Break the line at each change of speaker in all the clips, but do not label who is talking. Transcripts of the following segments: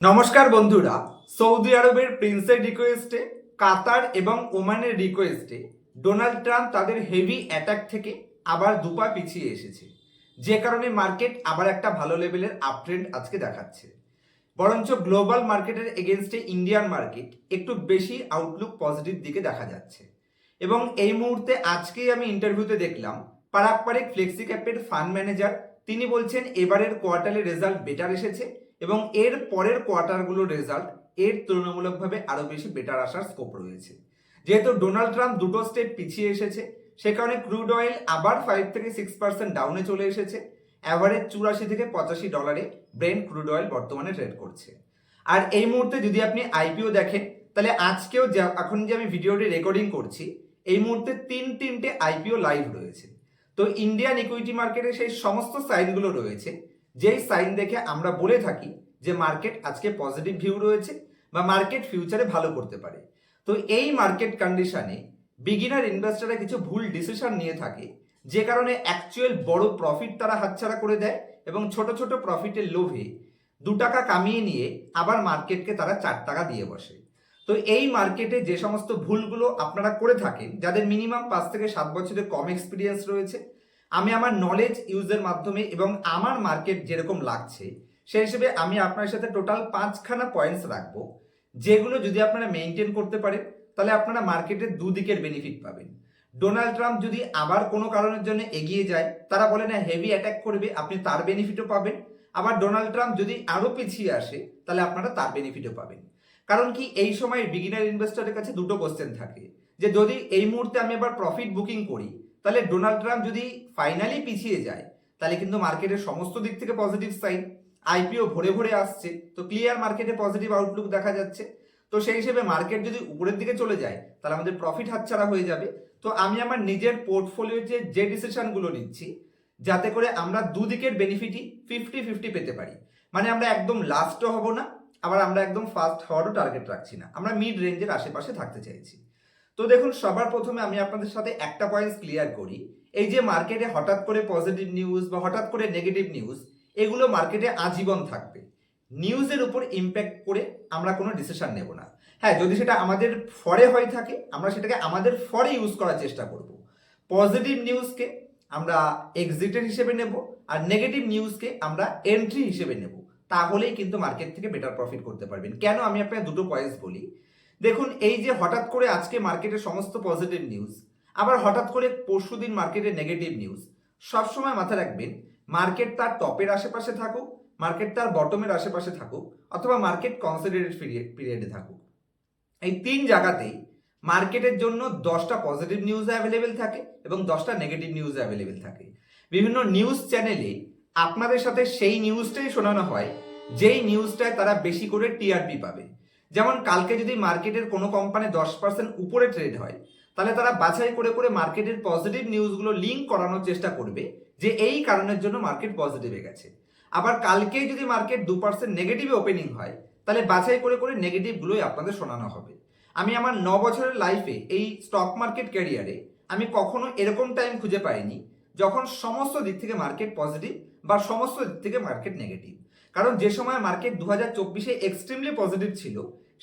নমস্কার বন্ধুরা, সৌদি আরবের প্রিন্সের রিকোয়েস্টে, কাতার এবং ওমানের রিকোয়েস্টে ডোনাল্ড ট্রাম্প তাদের হেভি অ্যাটাক থেকে আবার দুপা পিছিয়ে এসেছে, যে কারণে মার্কেট আবার একটা ভালো লেভেলের আপট্রেন্ড আজকে দেখাচ্ছে। বরঞ্চ গ্লোবাল মার্কেটের এগেনস্টে ইন্ডিয়ান মার্কেট একটু বেশি আউটলুক পজিটিভ দিকে দেখা যাচ্ছে। এবং এই মুহূর্তে আজকেই আমি ইন্টারভিউতে দেখলাম পারাকপারিক ফ্লেক্সি ক্যাপের ফান্ড ম্যানেজার, তিনি বলছেন এবারের কোয়ার্টারের রেজাল্ট বেটার এসেছে এবং এর পরের কোয়ার্টারগুলোর রেজাল্ট এর তুলনামূলকভাবে আরো বেশি বেটার আসার স্কোপ রয়েছে। যেহেতু ডোনাল্ড ট্রাম্প দুটো স্টেপ পিছিয়ে এসেছে, সে কারণে ক্রুড অয়েল আবার 5 থেকে 6% ডাউনে চলে এসেছে। অ্যাভারেজ 84 থেকে $85 ব্রেন্ট ক্রুড অয়েল বর্তমানে ট্রেড করছে। আর এই মুহূর্তে যদি আপনি আইপিও দেখেন, তাহলে আজকেও এখন যে আমি ভিডিওটি রেকর্ডিং করছি, এই মুহূর্তে তিনটে আইপিও লাইভ রয়েছে। তো ইন্ডিয়ান ইকুইটি মার্কেটে সেই সমস্ত সাইনগুলো রয়েছে, যেই সাইন দেখে আমরা বলে থাকি যে মার্কেট আজকে পজিটিভ ভিউ রয়েছে বা মার্কেট ফিউচারে ভালো করতে পারে। তো এই মার্কেট কন্ডিশনে বিগিনার ইনভেস্টররা কিছু ভুল ডিসিশন নিয়ে থাকে, যে কারণে অ্যাকচুয়াল বড় প্রফিট তারা হাতছাড়া করে দেয় এবং ছোট ছোট প্রফিটের লোভে 2 টাকা কামিয়ে নিয়ে আবার মার্কেটকে তারা 4 টাকা দিয়ে বসে। তো এই মার্কেটে যে সমস্ত ভুলগুলো আপনারা করে থাকেন, যাদের মিনিমাম 5 থেকে 7 বছরের কম এক্সপিরিয়েন্স রয়েছে, আমি আমার নলেজ ইউজের মাধ্যমে এবং আমার মার্কেট যেরকম লাগছে সেই হিসেবে আমি আপনার সাথে টোটাল 5খানা পয়েন্টস রাখবো, যেগুলো যদি আপনারা মেনটেন করতে পারেন তাহলে আপনারা মার্কেটের দুদিকের বেনিফিট পাবেন। ডোনাল্ড ট্রাম্প যদি আবার কোনো কারণের জন্য এগিয়ে যায়, তারা বলে না হেভি অ্যাটাক করবে, আপনি তার বেনিফিটও পাবেন। আবার ডোনাল্ড ট্রাম্প যদি আরো পিছিয়ে আসে, তাহলে আপনারা তার বেনিফিটও পাবেন। কারণ কি, এই সময় বিগিনার ইনভেস্টরের কাছে দুটো কোশ্চেন থাকে, যে যদি এই মুহূর্তে আমি আবার প্রফিট বুকিং করি, তাহলে ডোনাল্ড ট্রাম্প যদি ফাইনালি পিছিয়ে যায়, তাহলে কিন্তু মার্কেটের সমস্ত দিক থেকে পজিটিভ সাইন, আইপিও ভরে ভরে আসছে, তো ক্লিয়ার মার্কেটে পজিটিভ আউটলুক দেখা যাচ্ছে। তো সেই হিসেবে মার্কেট যদি উপরের দিকে চলে যায়, তাহলে আমাদের প্রফিট হাতছাড়া হয়ে যাবে। তো আমি আমার নিজের পোর্টফোলিওতে যে ডিসিশনগুলো নিচ্ছি, যাতে করে আমরা দুদিকের বেনিফিটই 50-50 পেতে পারি। মানে আমরা একদম লাস্টও হব না, আবার আমরা একদম ফার্স্ট হওয়ারও টার্গেট রাখছি না, আমরা মিড রেঞ্জের আশেপাশে থাকতে চাইছি। তো দেখুন, সবার প্রথমে আমি আপনাদের সাথে একটা পয়েন্ট ক্লিয়ার করি, এই যে মার্কেটে হঠাৎ করে পজিটিভ নিউজ বা হঠাৎ করে নেগেটিভ নিউজ, এগুলো মার্কেটে আজীবন থাকবে। নিউজের উপর ইম্প্যাক্ট করে আমরা কোনো ডিসিশন নেব না। হ্যাঁ, যদি সেটা আমাদের ফরে হয়ে থাকে, আমরা সেটাকে আমাদের ফরে ইউজ করার চেষ্টা করব। পজিটিভ নিউজকে আমরা এক্সিটের হিসেবে নেব, আর নেগেটিভ নিউজকে আমরা এন্ট্রি হিসেবে নেব। তাহলেই কিন্তু মার্কেট থেকে বেটার প্রফিট করতে পারবেন। কেন, আমি আপনাকে দুটো পয়েন্টস বলি। দেখুন, এই যে হঠাৎ করে আজকে মার্কেটের সমস্ত পজিটিভ নিউজ, আবার হঠাৎ করে পরশুদিন মার্কেটের নেগেটিভ নিউজ, সবসময় মাথায় রাখবেন, মার্কেট তার টপের আশেপাশে থাকুক, মার্কেট তার বটমের আশেপাশে থাকুক, অথবা মার্কেট কনসিডারেটেড পিরিয়ডে থাকুক, এই 3 জায়গাতেই মার্কেটের জন্য 10টা পজিটিভ নিউজ অ্যাভেলেবেল থাকে এবং 10টা নেগেটিভ নিউজ অ্যাভেলেবেল থাকে। বিভিন্ন নিউজ চ্যানেলে আপনাদের সাথে সেই নিউজটাই শোনানো হয় যেই নিউজটায় তারা বেশি করে টিআরপি পাবে। যেমন কালকে যদি মার্কেটের কোনো কোম্পানি 10% উপরে ট্রেড হয়, তাহলে তারা বাছাই করে করে মার্কেটের পজিটিভ নিউজগুলো লিঙ্ক করানোর চেষ্টা করবে যে এই কারণের জন্য মার্কেট পজিটিভে গেছে। আবার কালকে যদি মার্কেট 2% নেগেটিভে ওপেনিং হয়, তাহলে বাছাই করে করে নেগেটিভগুলোই আপনাদের শোনানো হবে। আমি আমার 9 বছরের লাইফে, এই স্টক মার্কেট ক্যারিয়ারে, আমি কখনো এরকম টাইম খুঁজে পাইনি যখন সমস্ত দিক থেকে মার্কেট পজিটিভ বা সমস্ত দিক থেকে মার্কেট নেগেটিভ। কারণ যে সময় মার্কেট 2024-এ এক্সট্রিমলি পজিটিভ ছিল,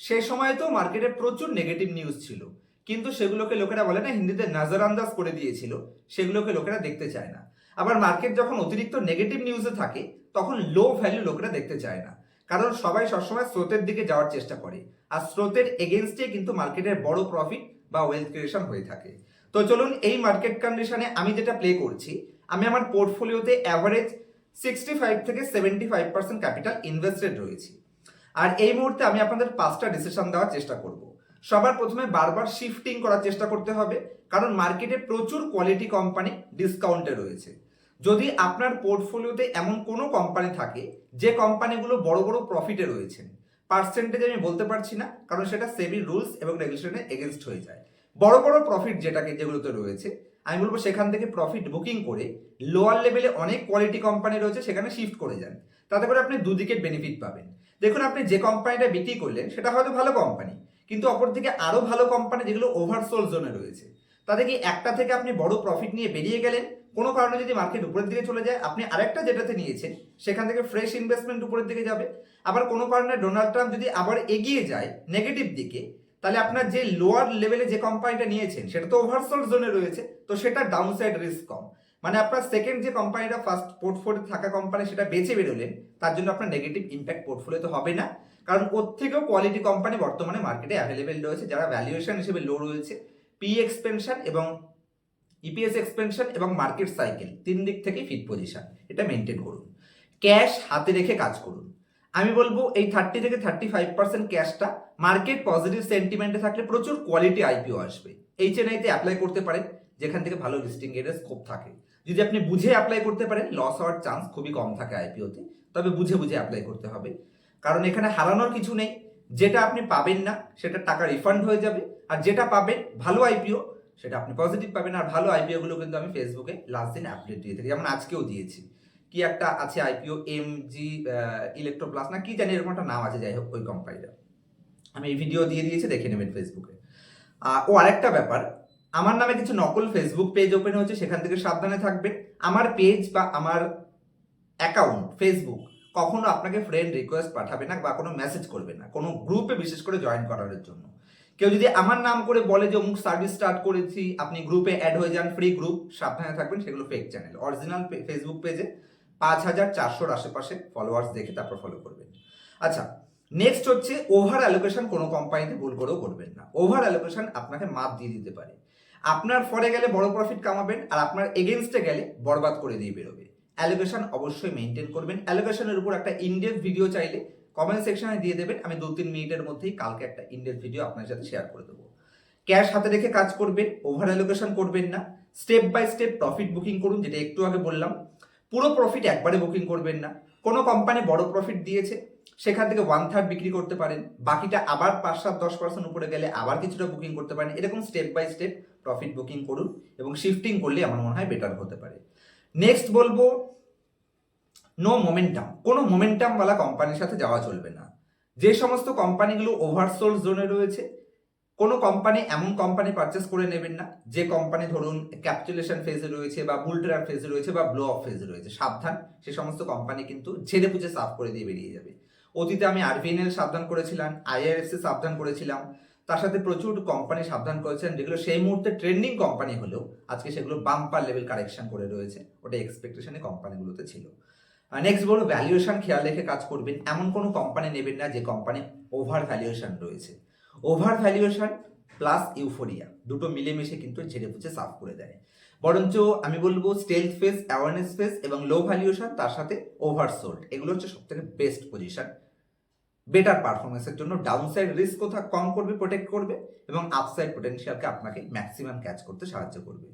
সে সময় তো মার্কেটে প্রচুর নেগেটিভ নিউজ ছিল, কিন্তু সেগুলোকে লোকেরা বলে না, হিন্দিতে নজরআন্দাজ করে দিয়েছিল, সেগুলোকে লোকেরা দেখতে চায় না। আবার মার্কেট যখন অতিরিক্ত নেগেটিভ নিউজে থাকে, তখন লো ভ্যালু লোকেরা দেখতে চায় না, কারণ সবাই সবসময় স্রোতের দিকে যাওয়ার চেষ্টা করে, আর স্রোতের এগেনস্টে কিন্তু মার্কেটের বড় প্রফিট বা ওয়েলথ ক্রিয়েশন হয়ে থাকে। তো চলুন, এই মার্কেট কন্ডিশনে আমি যেটা প্লে করছি, আমি আমার পোর্টফোলিওতে অ্যাভারেজ 65 থেকে 75% ক্যাপিটাল ইনভেস্টেড রয়েছি। আর এই মুহূর্তে আমি আপনাদের 5টা ডিসিশন দেওয়ার চেষ্টা করব। সবার প্রথমে বারবার শিফটিং করার চেষ্টা করতে হবে, কারণ মার্কেটে প্রচুর কোয়ালিটি কোম্পানি ডিসকাউন্টে রয়েছে। যদি আপনার পোর্টফোলিওতে এমন কোনো কোম্পানি থাকে যে কোম্পানিগুলো বড় বড় প্রফিটে রয়েছেন, পার্সেন্টেজ আমি বলতে পারছি না, কারণ সেটা সেবি রুলস এবং রেগুলেশনের এগেনস্ট হয়ে যায়। বড় বড় প্রফিট যেগুলোতে রয়েছে, আমি বলবো সেখান থেকে প্রফিট বুকিং করে লোয়ার লেভেলে অনেক কোয়ালিটি কোম্পানি রয়েছে, সেখানে শিফট করে যান। তাতে করে আপনি দুদিকের বেনিফিট পাবেন। দেখুন, আপনি যে কোম্পানিটা বিক্রি করলেন সেটা হয়তো ভালো কোম্পানি, কিন্তু অপরদিকে আরো ভালো কোম্পানি যেগুলো ওভারসোল জোনে রয়েছে, তাতে কি একটা থেকে আপনি বড় প্রফিট নিয়ে বেরিয়ে গেলেন, কোনো কারণে যদি মার্কেট উপরের দিকে চলে যায়, আপনি আরেকটা যেটাতে নিয়েছেন সেখান থেকে ফ্রেশ ইনভেস্টমেন্ট উপরের দিকে যাবে। আবার কোনো কারণে ডোনাল্ড ট্রাম্প যদি আবার এগিয়ে যায় নেগেটিভ দিকে, তাহলে আপনার যে লোয়ার লেভেলে যে কোম্পানিটা নিয়েছেন সেটা তো ওভারসোল্ড জোনে রয়েছে, তো সেটা ডাউনসাইড রিস্ক কম। মানে আপনার সেকেন্ড যে কোম্পানিটা ফার্স্ট পোর্টফোলিও থাকা কোম্পানি সেটা বেঁচে বেরোলেন, তার জন্য আপনার নেগেটিভ ইম্প্যাক্ট পোর্টফোলিওতে হবে না, কারণ ওর থেকেও কোয়ালিটি কোম্পানি বর্তমানে মার্কেটে অ্যাভেলেবেল রয়েছে, যারা ভ্যালুয়েশন হিসেবে লো রয়েছে। পি এক্সপেনশন এবং ইপিএস এক্সপেনশন এবং মার্কেট সাইকেল 3 দিক থেকে ফিট পজিশন, এটা মেনটেন করুন। ক্যাশ হাতে রেখে কাজ করুন। আমি বলবো এই 30 থেকে 35% ক্যাশটা মার্কেট পজিটিভ সেন্টিমেন্টে থাকলে প্রচুর কোয়ালিটি আইপিও আসবে। এইচএনআইতে অ্যাপ্লাই করতে পারেন, যেখান থেকে ভালো লিস্টিং এর স্কোপ থাকে। যদি আপনি বুঝে অ্যাপ্লাই করতে পারেন, লস হওয়ার চান্স খুবই কম থাকে আইপিওতে, তবে বুঝে বুঝে অ্যাপ্লাই করতে হবে, কারণ এখানে হারানোর কিছু নেই। যেটা আপনি পাবেন না সেটা টাকা রিফান্ড হয়ে যাবে, আর যেটা পাবেন ভালো আইপিও সেটা আপনি পজিটিভ পাবেন। আর ভালো আইপিও গুলো কিন্তু আমি ফেসবুকে লাস্ট দিন আপডেট দিয়ে থাকি, যেমন আজকেও দিয়েছি। কি একটা আছে আইপিও এমজি ইলেকট্রোপ্লাস না কি জানি, এরকম একটা নাম আছে, যাই হোক ওই কোম্পানিটা আমি এই ভিডিও দিয়ে দিয়েছি, দেখে নেবেন ফেসবুকে। ও আরেকটা ব্যাপার, আমার নামে কিছু নকল ফেসবুক পেজ ওপেন হচ্ছে, সেখান থেকে সাবধানে থাকবেন। আমার পেজ বা আমার অ্যাকাউন্ট ফেসবুক কখনো আপনাকে ফ্রেন্ড রিকোয়েস্ট পাঠাবে না বা কোনো মেসেজ করবে না কোনো গ্রুপে বিশেষ করে জয়েন করার জন্য। কেউ যদি আমার নাম করে বলে যে অমুক সার্ভিস স্টার্ট করেছি, আপনি গ্রুপে অ্যাড হয়ে যান, ফ্রি গ্রুপ, সাবধানে থাকবেন, সেগুলো ফেক চ্যানেল। অরিজিনাল ফেসবুক পেজে 5400 আশেপাশে ফলোয়ার্স দেখে তারপর ফলো করবেন। আচ্ছা, নেক্সট হচ্ছে ওভার অ্যালোকেশন। কোনো কোম্পানিতে ভুল করেও করবেন না। ওভার অ্যালোকেশন আপনাকে মাপ দিয়ে দিতে পারে। আপনার ফরে গেলে বড় প্রফিট কামাবেন, আর আপনার এগেনস্টে গেলে বরবাদ করে দিয়ে বেরোবে। অ্যালোকেশন অবশ্যই মেনটেন করবেন। অ্যালোকেশনের উপর একটা ইনডেপথ ভিডিও চাইলে কমেন্ট সেকশনে দিয়ে দেবেন, আমি 2-3 মিনিটের মধ্যেই কালকে একটা ইনডেপথ ভিডিও আপনার সাথে শেয়ার করে দেবো। ক্যাশ হাতে রেখে কাজ করবেন, ওভার অ্যালোকেশন করবেন না। Step by step profit booking করুন, যেটা একটু আগে বললাম। পুরো প্রফিট একবারে বুকিং করবেন না। কোনো কোম্পানি বড় প্রফিট দিয়েছে, সেখান থেকে 1/3 বিক্রি করতে পারেন, বাকিটা আবার 5-7-10% উপরে গেলে আবার কিছুটা বুকিং করতে পারেন। এরকম step by step profit booking করুন, এবং শিফটিং করলে আমার মনে হয় বেটার হতে পারে। নেক্সট বলবো, নো মোমেন্টাম। কোনো মোমেন্টামওয়ালা কোম্পানির সাথে যাওয়া চলবে না। যে সমস্ত কোম্পানিগুলো ওভারসোল্ড জোনে রয়েছে, কোনো কোম্পানি এমন কোম্পানি পারচেস করে নেবেন না যে কোম্পানি ধরুন ক্যাপিটুলেশন ফেজে রয়েছে বা বুল ট্র্যাপ ফেজে রয়েছে বা ব্লো অফ ফেজে রয়েছে। সাবধান, সে সমস্ত কোম্পানি কিন্তু ঝেড়ে পুচে সাফ করে দিয়ে বেরিয়ে যাবে। অতীতে আমি আরভিএনএল সাবধান করেছিলাম, আইআরএফসি সাবধান করেছিলাম, তার সাথে প্রচুর কোম্পানি সাবধান করেছেন, যেগুলো সেই মুহূর্তে ট্রেন্ডিং কোম্পানি হলেও আজকে সেগুলো বাম্পার লেভেল কারেকশন করে রয়েছে। ওটা এক্সপেকটেশনে কোম্পানিগুলোতে ছিল। নেক্সট বলো, ভ্যালুয়েশন খেয়াল রেখে কাজ করবেন। এমন কোনো কোম্পানি নেবেন না যে কোম্পানি ওভার ভ্যালুয়েশন রয়েছে। ওভার ভ্যালুয়েশন প্লাস ইউফোরিয়া দুটো মিলেমিশে কিন্তু ঝেড়ে পুচে সাফ করে দেয়। বরঞ্চ আমি বলবো স্টেলথ ফেজ, অ্যাওয়ারনেস ফেজ এবং লো ভ্যালুয়েশন, তার সাথে ওভারসোল্ড, এগুলো হচ্ছে সব থেকে বেস্ট পজিশন বেটার পারফরমেন্সের জন্য। ডাউনসাইড রিস্ক কোথা কম করবে, প্রোটেক্ট করবে, এবং আপসাইড পোটেনশিয়ালকে আপনাকে ম্যাক্সিমাম ক্যাচ করতে সাহায্য করবে।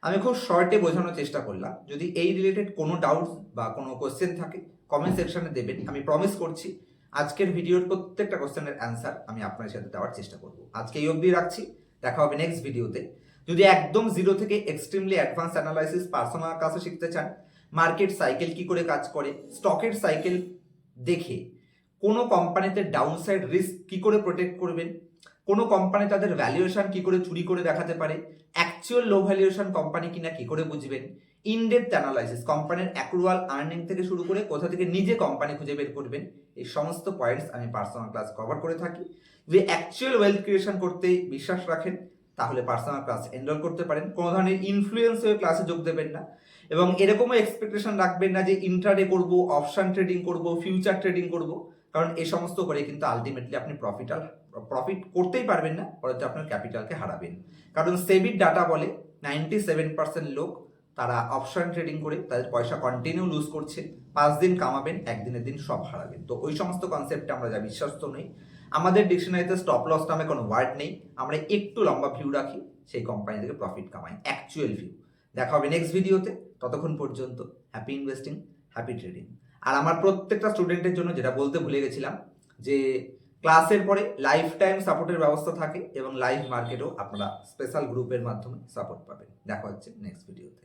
আমি খুব শর্টে বোঝানোর চেষ্টা করলাম। যদি এই রিলেটেড কোনো ডাউটস বা কোনো কোশ্চেন থাকে কমেন্ট সেকশনে দেবেন। আমি প্রমিস করছি আজকের ভিডিওর প্রত্যেকটা কোশ্চেনের অ্যান্সার আমি আপনার সাথে দেওয়ার চেষ্টা করব। আজকে এই অবধি রাখছি, দেখা হবে নেক্সট ভিডিওতে। যদি একদম জিরো থেকে এক্সট্রিমলি অ্যাডভান্স অ্যানালাইসিস পার্সোনাল কাছে শিখতে চান, মার্কেট সাইকেল কি করে কাজ করে, স্টকের সাইকেল দেখে কোনো কোম্পানিতে ডাউনসাইড রিস্ক কি করে প্রোটেক্ট করবেন, কোনো কোম্পানি তাদের ভ্যালুয়েশন কি করে চুরি করে দেখাতে পারে, অ্যাকচুয়াল লো ভ্যালুয়েশন কোম্পানি কিনা কি করে বুঝবেন, ইনডেপথ অ্যানালাইসিস কোম্পানির অ্যাক্রুয়াল আর্নিং থেকে শুরু করে কোথা থেকে নিজে কোম্পানি খুঁজে বের করবেন, এই সমস্ত পয়েন্টস আমি পার্সোনাল ক্লাস কভার করে থাকি। যদি অ্যাকচুয়াল ওয়েলথ ক্রিয়েশন করতে বিশ্বাস রাখেন তাহলে পার্সোনাল ক্লাস এনরোল করতে পারেন। কোনো ধরনের ইনফ্লুয়েন্স হয়ে ক্লাসে যোগ দেবেন না, এবং এরকমও এক্সপেকটেশন রাখবেন না যে ইন্ট্রাডে করব, অপশন ট্রেডিং করব, ফিউচার ট্রেডিং করব, কারণ এই সমস্ত করে কিন্তু আলটিমেটলি আপনি প্রফিট করতেই পারবেন না, বরঞ্চ আপনার ক্যাপিটালকে হারাবেন। কারণ সেবির ডাটা বলে 97% লোক তারা অপশন ট্রেডিং করে তাদের পয়সা কন্টিনিউ লুজ করছে। 5 দিন কামাবেন, একদিনের দিন সব হারাবেন। তো ওই সমস্ত কনসেপ্টে আমরা যা বিশ্বস্ত নই। আমাদের ডিকশনারিতে স্টপ লস নামে কোনো ওয়ার্ড নেই। আমরা একটু লম্বা ভিউ রাখি, সেই কোম্পানি থেকে প্রফিট কামাই, অ্যাকচুয়াল ভিউ। দেখা হবে নেক্সট ভিডিওতে। ততক্ষণ পর্যন্ত হ্যাপি ইনভেস্টিং, হ্যাপি ট্রেডিং। আর আমার প্রত্যেকটা স্টুডেন্টের জন্য যেটা বলতে ভুলে গেছিলাম, যে ক্লাসের পরে লাইফ টাইম সাপোর্টের ব্যবস্থা থাকে, এবং লাইভ মার্কেটেও আপনারা স্পেশাল গ্রুপের মাধ্যমে সাপোর্ট পাবেন। দেখা হচ্ছে নেক্সট ভিডিওতে।